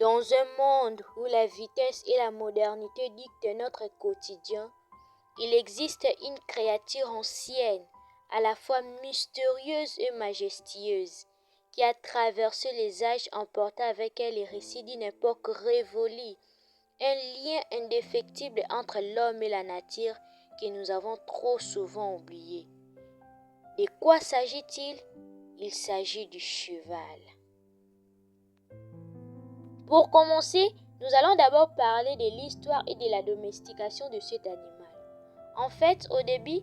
Dans un monde où la vitesse et la modernité dictent notre quotidien, il existe une créature ancienne, à la fois mystérieuse et majestueuse, qui a traversé les âges emportant avec elle les récits d'une époque révolue, un lien indéfectible entre l'homme et la nature que nous avons trop souvent oublié. De quoi s'agit-il? Il s'agit du cheval. Pour commencer, nous allons d'abord parler de l'histoire et de la domestication de cet animal. En fait, au début,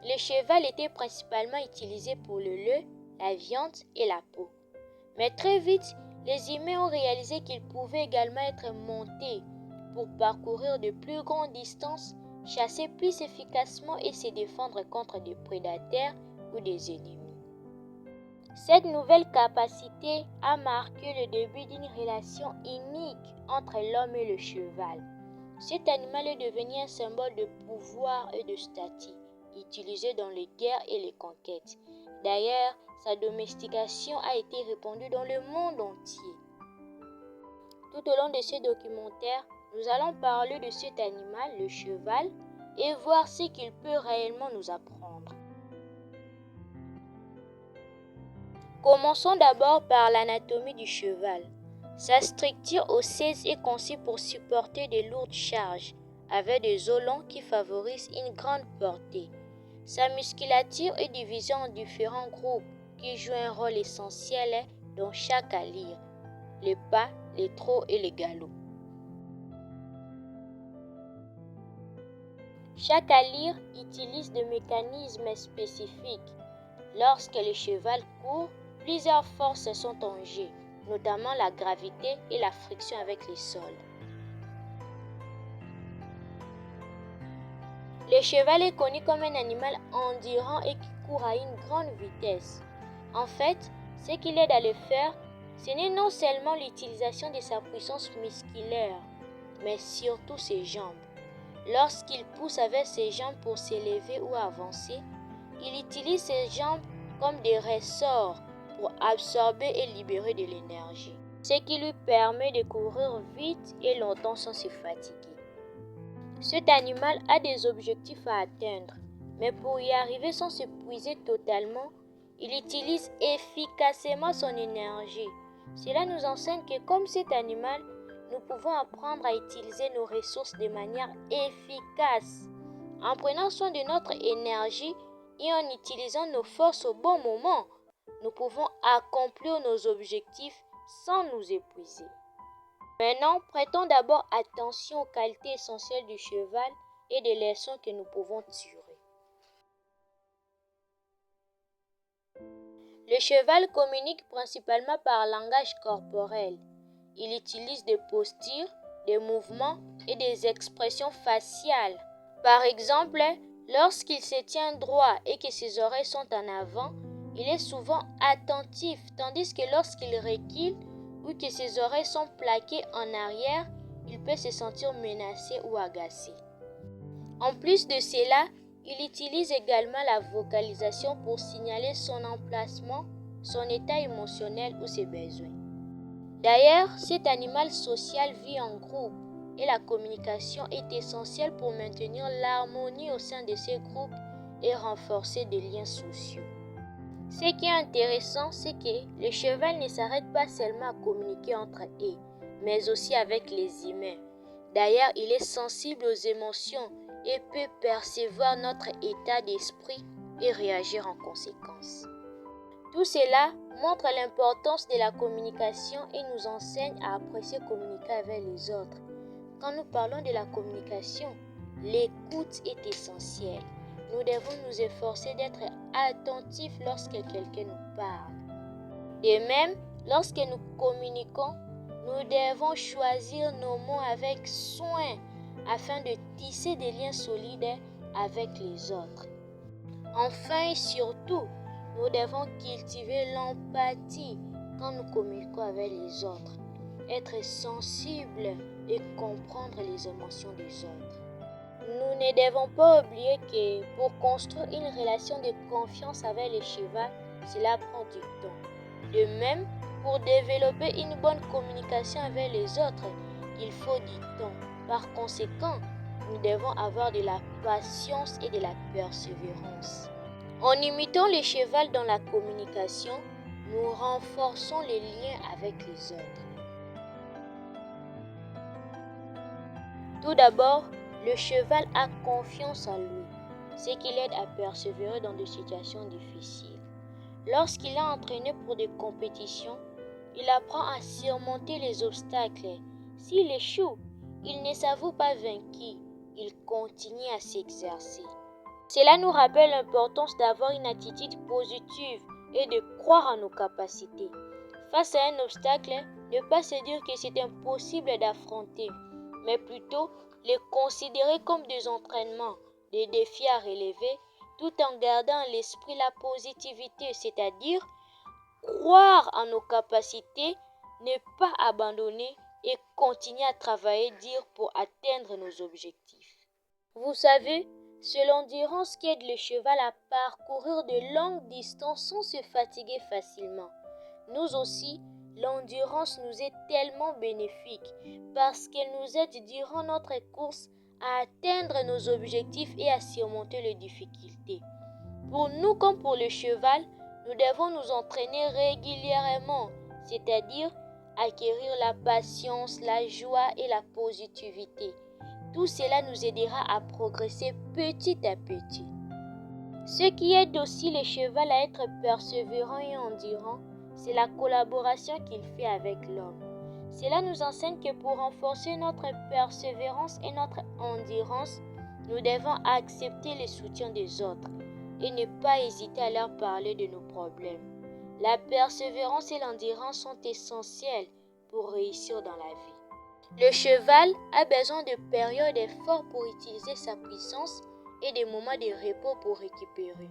le cheval était principalement utilisé pour le lait, la viande et la peau. Mais très vite, les humains ont réalisé qu'il pouvait également être monté pour parcourir de plus grandes distances, chasser plus efficacement et se défendre contre des prédateurs ou des ennemis. Cette nouvelle capacité a marqué le début d'une relation unique entre l'homme et le cheval. Cet animal est devenu un symbole de pouvoir et de statut, utilisé dans les guerres et les conquêtes. D'ailleurs, sa domestication a été répandue dans le monde entier. Tout au long de ce documentaire, nous allons parler de cet animal, le cheval, et voir ce qu'il peut réellement nous apprendre. Commençons d'abord par l'anatomie du cheval. Sa structure osseuse est conçue pour supporter de lourdes charges, avec des os longs qui favorisent une grande portée. Sa musculature est divisée en différents groupes qui jouent un rôle essentiel dans chaque allure, les pas, les trot et les galops. Chaque allure utilise des mécanismes spécifiques. Lorsque le cheval court, plusieurs forces sont en jeu, notamment la gravité et la friction avec les sols. Le cheval est connu comme un animal endurant et qui court à une grande vitesse. En fait, ce qu'il aide à le faire, ce n'est non seulement l'utilisation de sa puissance musculaire, mais surtout ses jambes. Lorsqu'il pousse avec ses jambes pour s'élever ou avancer, il utilise ses jambes comme des ressorts pour absorber et libérer de l'énergie, ce qui lui permet de courir vite et longtemps sans se fatiguer. Cet animal a des objectifs à atteindre, mais pour y arriver sans s'épuiser totalement, il utilise efficacement son énergie. Cela nous enseigne que comme cet animal, nous pouvons apprendre à utiliser nos ressources de manière efficace, en prenant soin de notre énergie et en utilisant nos forces au bon moment. Nous pouvons accomplir nos objectifs sans nous épuiser. Maintenant, prêtons d'abord attention aux qualités essentielles du cheval et des leçons que nous pouvons tirer. Le cheval communique principalement par langage corporel. Il utilise des postures, des mouvements et des expressions faciales. Par exemple, lorsqu'il se tient droit et que ses oreilles sont en avant, il est souvent attentif, tandis que lorsqu'il recule ou que ses oreilles sont plaquées en arrière, il peut se sentir menacé ou agacé. En plus de cela, il utilise également la vocalisation pour signaler son emplacement, son état émotionnel ou ses besoins. D'ailleurs, cet animal social vit en groupe et la communication est essentielle pour maintenir l'harmonie au sein de ces groupes et renforcer des liens sociaux. Ce qui est intéressant, c'est que le cheval ne s'arrête pas seulement à communiquer entre eux, mais aussi avec les humains. D'ailleurs, il est sensible aux émotions et peut percevoir notre état d'esprit et réagir en conséquence. Tout cela montre l'importance de la communication et nous enseigne à apprécier communiquer avec les autres. Quand nous parlons de la communication, l'écoute est essentielle. Nous devons nous efforcer d'être attentifs lorsque quelqu'un nous parle. De même, lorsque nous communiquons, nous devons choisir nos mots avec soin afin de tisser des liens solides avec les autres. Enfin et surtout, nous devons cultiver l'empathie quand nous communiquons avec les autres, être sensibles et comprendre les émotions des autres. Nous ne devons pas oublier que pour construire une relation de confiance avec le cheval, cela prend du temps. De même, Pour développer une bonne communication avec les autres, il faut du temps. Par conséquent, nous devons avoir de la patience et de la persévérance. En imitant le cheval dans la communication, nous renforçons les liens avec les autres. Tout d'abord, le cheval a confiance en lui, ce qui l'aide à persévérer dans des situations difficiles. Lorsqu'il est entraîné pour des compétitions, il apprend à surmonter les obstacles. S'il échoue, il ne s'avoue pas vaincu, il continue à s'exercer. Cela nous rappelle l'importance d'avoir une attitude positive et de croire en nos capacités. Face à un obstacle, ne pas se dire que c'est impossible d'affronter, mais plutôt les considérer comme des entraînements, des défis à relever, tout en gardant à l'esprit la positivité, c'est-à-dire croire en nos capacités, ne pas abandonner et continuer à travailler dur pour atteindre nos objectifs. Vous savez, c'est l'endurance qui aide le cheval à parcourir de longues distances sans se fatiguer facilement. Nous aussi, l'endurance nous est tellement bénéfique parce qu'elle nous aide durant notre course à atteindre nos objectifs et à surmonter les difficultés. Pour nous comme pour le cheval, nous devons nous entraîner régulièrement, c'est-à-dire acquérir la patience, la joie et la positivité. Tout cela nous aidera à progresser petit à petit. Ce qui aide aussi le cheval à être persévérant et endurant, c'est la collaboration qu'il fait avec l'homme. Cela nous enseigne que pour renforcer notre persévérance et notre endurance, nous devons accepter le soutien des autres et ne pas hésiter à leur parler de nos problèmes. La persévérance et l'endurance sont essentielles pour réussir dans la vie. Le cheval a besoin de périodes d'effort pour utiliser sa puissance et des moments de repos pour récupérer.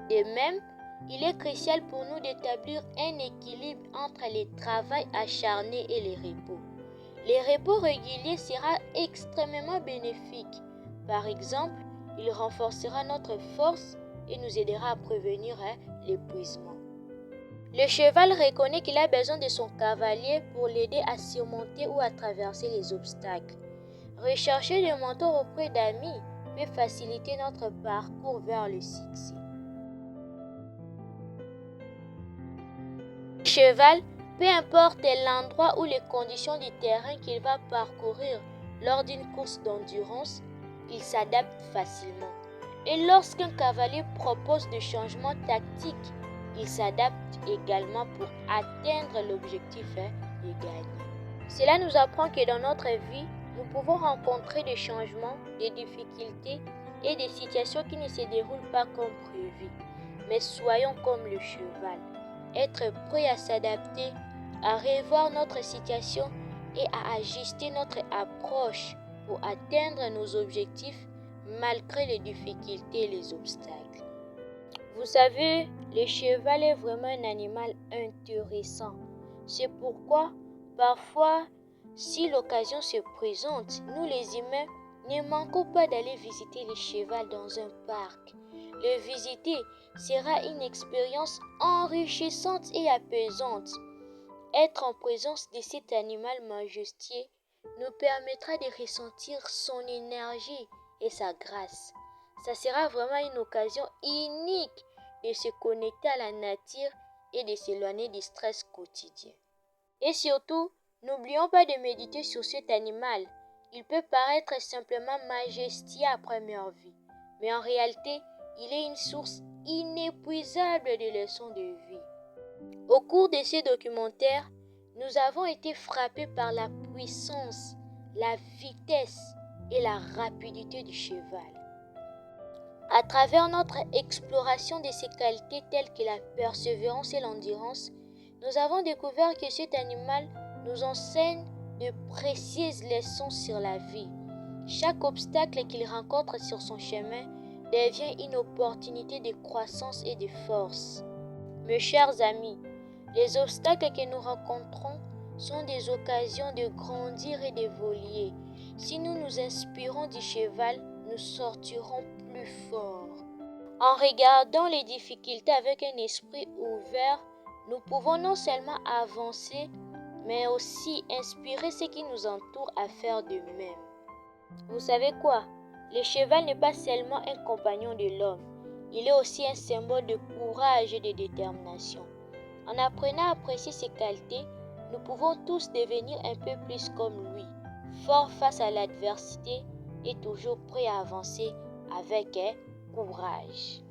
De même, il est crucial pour nous d'établir un équilibre entre le travail acharné et les repos. Les repos réguliers sera extrêmement bénéfique. Par exemple, il renforcera notre force et nous aidera à prévenir l'épuisement. Le cheval reconnaît qu'il a besoin de son cavalier pour l'aider à surmonter ou à traverser les obstacles. Rechercher des mentors auprès d'amis peut faciliter notre parcours vers le succès. Le cheval, peu importe l'endroit ou les conditions du terrain qu'il va parcourir lors d'une course d'endurance, il s'adapte facilement. Et lorsqu'un cavalier propose des changements tactiques, il s'adapte également pour atteindre l'objectif de gagner. Cela nous apprend que dans notre vie, nous pouvons rencontrer des changements, des difficultés et des situations qui ne se déroulent pas comme prévu. Mais soyons comme le cheval, être prêt à s'adapter, à revoir notre situation et à ajuster notre approche pour atteindre nos objectifs malgré les difficultés et les obstacles. Vous savez, le cheval est vraiment un animal intéressant. C'est pourquoi, parfois, si l'occasion se présente, nous les humains ne manquons pas d'aller visiter le cheval dans un parc. Le visiter sera une expérience enrichissante et apaisante. Être en présence de cet animal majestueux nous permettra de ressentir son énergie et sa grâce. Ça sera vraiment une occasion unique de se connecter à la nature et de s'éloigner du stress quotidien. Et surtout, n'oublions pas de méditer sur cet animal. Il peut paraître simplement majestueux à première vue, mais en réalité, il est une source inépuisable de leçons de vie. Au cours de ce documentaire, nous avons été frappés par la puissance, la vitesse et la rapidité du cheval. À travers notre exploration de ses qualités telles que la persévérance et l'endurance, nous avons découvert que cet animal nous enseigne de précieuses leçons sur la vie. Chaque obstacle qu'il rencontre sur son chemin devient une opportunité de croissance et de force. Mes chers amis, les obstacles que nous rencontrons sont des occasions de grandir et d'évoluer. Si nous nous inspirons du cheval, nous sortirons plus forts. En regardant les difficultés avec un esprit ouvert, nous pouvons non seulement avancer, mais aussi inspirer ceux qui nous entourent à faire de même. Vous savez quoi? Le cheval n'est pas seulement un compagnon de l'homme, il est aussi un symbole de courage et de détermination. En apprenant à apprécier ses qualités, nous pouvons tous devenir un peu plus comme lui, forts face à l'adversité et toujours prêts à avancer avec courage.